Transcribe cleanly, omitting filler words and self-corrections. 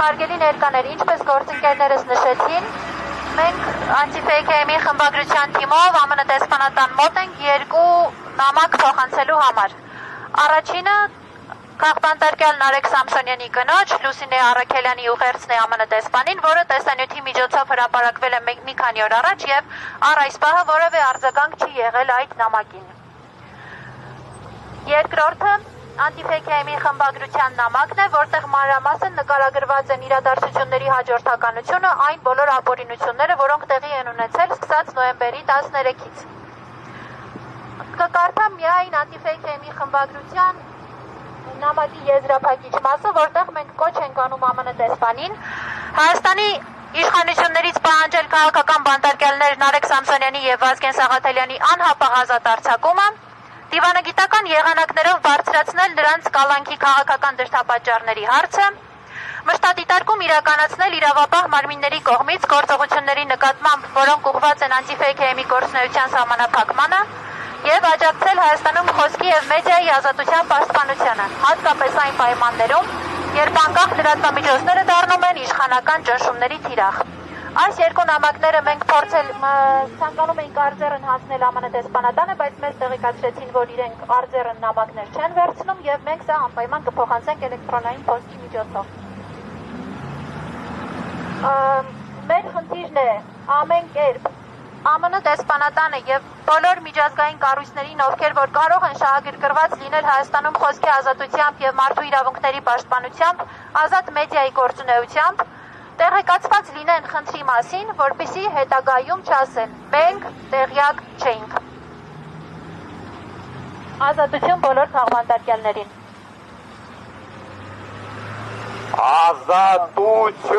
Հարգելի ներկաներ, ինչպես գործընկերներս նշեցին, մենք Anti-Fake-ի խմբագրության թիմով ԱՄՆ դեսպանատան մոտ ենք երկու նամակ փոխանցելու համար։ Առաջինը քաղբանտարկյալ Նարեկ Սամսոնյանի կնոջ Լուսինե Առաքելյանի ուղերձն է ԱՄՆ դեսպանին, որը տեսանյութի միջոցով հրապարակվել է մի քանի օր առաջ եւ առ այս պահը որևէ արձագանք չի եղել այդ նամակին։ Երկրորդը Anti-Fake-ի խմբագրության նամակն է, որտեղ մանրամասն նկարագրված են իրադարձությունների հաջորդականությունը, այն բոլոր ապօրինությունները, որոնք տեղի են ունեցել սկսած նոյեմբերի 13-ից։ Կկարդամ միայն Anti-Fake-ի խմբագրության նամակի եզրափակիչ մասը, որտեղ մենք կոչ ենք անում ԱՄՆ դեսպանին Հայաստանի իշխանություններից պահանջել քաղաքական բանտարկյալներ Նարեկ Սամսոնյանի եւ Վազգեն Սաղաթելյանի անհապաղ ազատ արձակումը, դիվանագիտական եղանակներով բարձրացնել նրանց կալանքի քաղաքական դրդապատճառների հարցը, մշտադիտարկում իրականացնել իրավապահ մարմինների կողմից գործողությունների նկատմամբ, որոնք ուղղված են Anti-Fake-ի գործունեության սահմանափակմանը, եւ աջակցել Հայաստանում խոսքի եւ մեդիայի ազատության պաշտպանությանը, հատկապես այն պայմաններում, երբ անկախ լրատվամիջոցները դառնում են իշխանական ճնշումների թիրախ։ Այս երկու նամակները մենք ցանկանում էինք արձեռն հանձնել ԱՄՆ դեսպանատանը, բայց մեզ տեղեկացրեցին, որ իրենք արձեռն նամակներ չեն վերցնում եւ մենք սա անպայման կփոխանցենք էլեկտրոնային փոստի միջոցով։ Մեր խնդիրն է ամեն կերպ ԱՄՆ դեսպանատանը եւ բոլոր միջազգային կառույցներին, ովքեր որ կարող են շահագրգռված լինել Հայաստանում խոսքի ազատությամբ եւ մարդու իրավունքների պաշտպանությամբ, ազատ մեդիայի գործունեությամբ, տեղեկացված լինեն խնդրի մասին, որպեսզի հետագայում չասեն, մենք տեղյակ չէինք։ Ազատություն բոլոր քաղբանտարկյալներին։ Ազատություն։